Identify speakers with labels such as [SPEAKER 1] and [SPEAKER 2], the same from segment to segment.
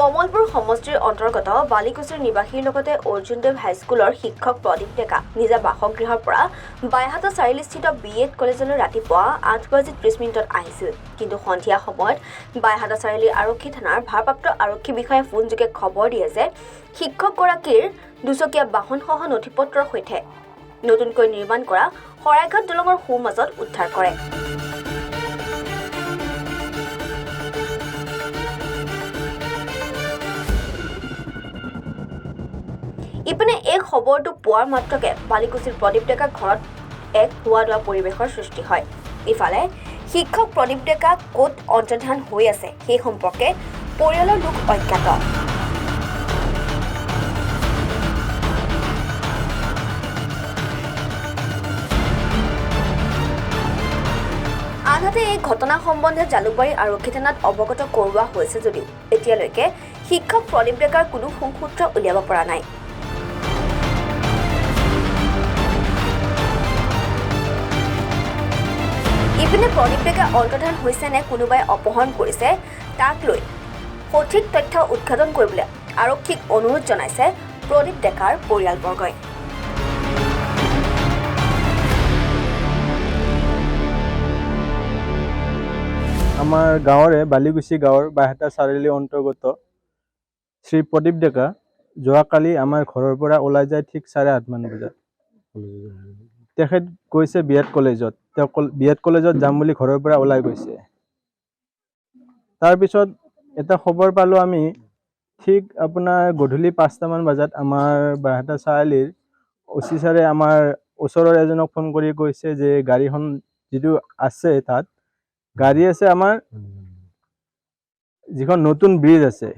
[SPEAKER 1] কমলপুৰ সমষ্টিৰ অন্তৰ্গত বালিকুছিৰ নিবাসীৰ লগতে অৰ্জুনদেৱ হাইস্কুলৰ শিক্ষক প্ৰদীপ ডেকা নিজা বাসগৃহৰ পৰা বাইহাটা চাৰিআলিস্থিত BEd কলেজলৈ ৰাতিপুৱা 8:30 আহিছিল। কিন্তু সন্ধিয়া সময়ত বাইহাটা চাৰিআলি আৰক্ষী থানাৰ ভাৰপ্ৰাপ্ত আৰক্ষী বিষয়াই ফোনযোগে খবৰ দিয়ে যে শিক্ষকগৰাকীৰ দুচকীয়া বাহনসহ নথিপত্ৰৰ সৈতে নতুনকৈ নিৰ্মাণ কৰা শৰাইঘাট দলঙৰ সোঁমাজত উদ্ধাৰ কৰে। ইপিনে এই খবৰটো পোৱাৰ মাত্ৰকে বালিকুছিৰ প্ৰদীপ ডেকাৰ ঘৰত এক হোৱা-দোৱা পৰিৱেশৰ সৃষ্টি হয়। ইফালে শিক্ষক প্ৰদীপ ডেকা ক'ত অন্তৰ্ধান হৈ আছে সেই সম্পৰ্কে পৰিয়ালৰ লোক অজ্ঞাত। আনহাতে এই ঘটনা সম্বন্ধে জালুকবাৰী আৰক্ষী থানাত অৱগত কৰোৱা হৈছে যদিও এতিয়ালৈকে শিক্ষক প্ৰদীপ ডেকাৰ কোনো সংসূত্ৰ উলিয়াব পৰা নাই। ইপিনে প্ৰদীপ ডেকা অন্তৰ্ধান হৈছে নে কোনোবাই অপহৰণ কৰিছে তাক লৈ সঠিক তথ্য উদ্ঘাটন কৰিবলৈ আৰক্ষীক অনুৰোধ জনাইছে প্ৰদীপ ডেকাৰ পৰিয়ালবৰ্গই।
[SPEAKER 2] আমাৰ গাঁৱৰে বালিকুছি গাঁৱৰ বাইহাটা চাৰিআলি অন্তৰ্গত শ্ৰী প্ৰদীপ ডেকা যোৱাকালি আমাৰ ঘৰৰ পৰা ওলাই যায় ঠিক 8:30 মান বজাত। তেখেত গৈছে BEd কলেজত। তেওঁ BEd কলেজত যাম বুলি ঘৰৰ পৰা ওলাই গৈছে। তাৰপিছত এটা খবৰ পালোঁ আমি ঠিক আপোনাৰ গধূলি 5টা মান বজাত আমাৰ বাইহাটা চাৰিআলিৰ OC ছাৰে আমাৰ ওচৰৰ এজনক ফোন কৰি কৈছে যে গাড়ীখন যিটো আছে তাত গাড়ী আছে আমাৰ যিখন নতুন ব্ৰিজ আছে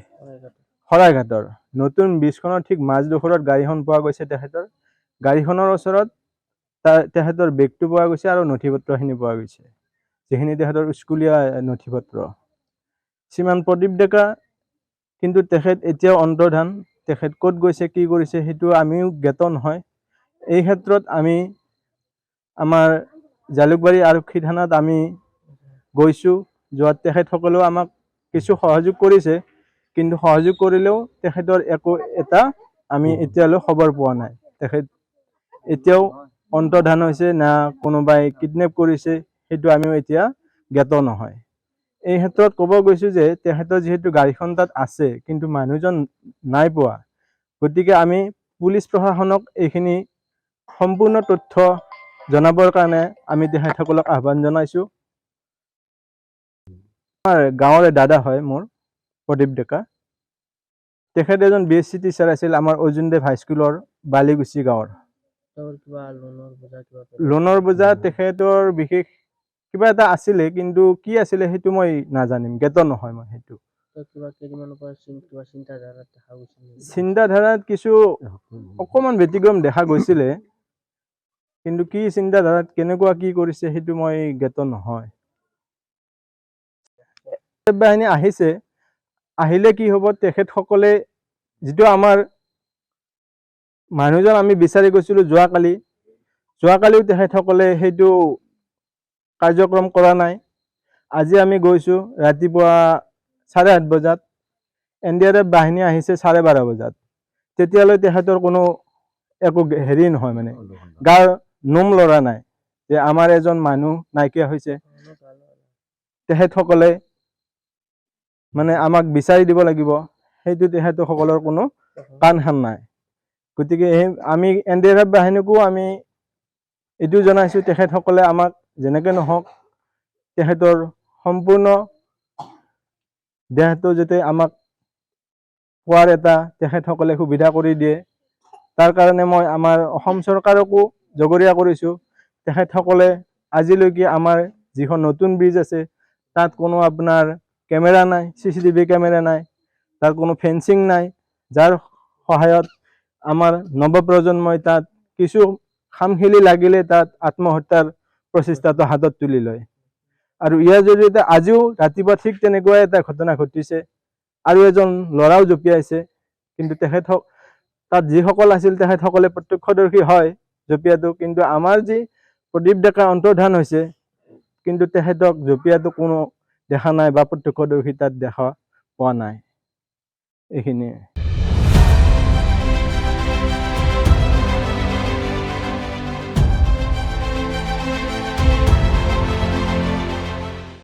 [SPEAKER 2] শৰাইঘাটৰ নতুন ব্ৰিজখনৰ ঠিক মাজডোখৰত গাড়ীখন পোৱা গৈছে। তেখেতৰ গাড়ীখনৰ ওচৰত তেখেতৰ বেগটো পোৱা গৈছে আৰু নথিপত্ৰখিনি পোৱা গৈছে, যিখিনি তেখেতৰ স্কুলীয়া নথিপত্ৰ। শ্ৰীমান প্ৰদীপ ডেকা কিন্তু তেখেত এতিয়াও অন্তৰ্ধান। তেখেত ক'ত গৈছে কি কৰিছে সেইটো আমিও জ্ঞাত নহয়। এই ক্ষেত্ৰত আমি আমাৰ জালুকবাৰী আৰক্ষী থানাত আমি গৈছোঁ। যোৱাত তেখেতসকলেও আমাক কিছু সহযোগ কৰিছে, কিন্তু সহযোগ কৰিলেও তেখেতৰ একো এটা আমি এতিয়ালৈ খবৰ পোৱা নাই। তেখেত এতিয়াও অন্তৰ্ধান হৈছে না কোনোবাই কিডনেপ কৰিছে সেইটো আমিও এতিয়া জ্ঞাত নহয়। এই ক্ষেত্ৰত ক'ব গৈছোঁ যে তেখেতৰ যিহেতু গাড়ীখন তাত আছে কিন্তু মানুহজন নাই পোৱা, গতিকে আমি পুলিচ প্ৰশাসনক এইখিনি সম্পূৰ্ণ তথ্য জনাবৰ কাৰণে আমি তেখেতসকলক আহ্বান জনাইছোঁ। আমাৰ গাঁৱৰে দাদা হয় মোৰ প্ৰদীপ ডেকা। তেখেত এজন BSc টিচাৰ আছিল আমাৰ অৰ্জুনদেৱ হাইস্কুলৰ বালিকুছি গাঁৱৰ। লোনৰ বোজা তেখেতৰ বিশেষ কিবা এটা আছিলে, কিন্তু কি আছিলে সেইটো মই নাজানিম, জ্ঞাত নহয় মই সেইটো। চিন্তাধাৰাত কিছু অকণমান ব্যতিক্ৰম দেখা গৈছিলে, কিন্তু কি চিন্তাধাৰাত কেনেকুৱা কি কৰিছে সেইটো মই জ্ঞাত নহয়। বাহিনী আহিছে, আহিলে কি হ'ব, তেখেতসকলে যিটো আমাৰ মানুহজন আমি বিচাৰি গৈছিলোঁ যোৱাকালিও তেখেতসকলে সেইটো কাৰ্যক্ৰম কৰা নাই। আজি আমি গৈছোঁ ৰাতিপুৱা 8:30 বজাত, NDRF বাহিনী আহিছে 12:30 বজাত। তেতিয়ালৈ তেখেতৰ কোনো একো হেৰি নহয়, মানে গাৰ নোম লৰা নাই যে আমাৰ এজন মানুহ নাইকিয়া হৈছে। তেখেতসকলে মানে আমাক বিচাৰি দিব লাগিব, সেইটো তেখেতসকলৰ কোনো কাণ সান নাই। গতিকে আমি NDRF বাহিনীকো আমি এইটো জনাইছোঁ, তেখেতসকলে আমাক যেনেকৈ নহওক তেখেতৰ সম্পূৰ্ণ দেহটো যাতে আমাক পোৱাৰ এটা তেখেতসকলে সুবিধা কৰি দিয়ে, তাৰ কাৰণে মই আমাৰ অসম চৰকাৰকো জগৰীয়া কৰিছোঁ। তেখেতসকলে আজিলৈকে আমাৰ যিখন নতুন ব্ৰিজ আছে তাত কোনো আপোনাৰ কেমেৰা নাই, CCTV কেমেৰা নাই, তাৰ কোনো ফেন্সিং নাই, যাৰ সহায়ত আমাৰ নৱপ্ৰজন্মই তাত কিছু খামখেলি লাগিলে তাত আত্মহত্যাৰ প্ৰচেষ্টাটো হাতত তুলি লয়। আৰু ইয়াৰ জৰিয়তে আজিও ৰাতিপুৱা ঠিক তেনেকুৱা এটা ঘটনা ঘটিছে, আৰু এজন ল'ৰাও জঁপিয়াইছে, কিন্তু তাত যিসকল আছিল তেখেতসকলে প্ৰত্যক্ষদৰ্শী হয় জঁপিয়াটো, কিন্তু আমাৰ যি প্ৰদীপ ডেকা অন্তৰ্ধান হৈছে কিন্তু তেখেতক জঁপিয়াটো কোনো দেখা নাই বা প্ৰত্যক্ষদৰ্শী তাত দেখা পোৱা নাই। এইখিনিয়ে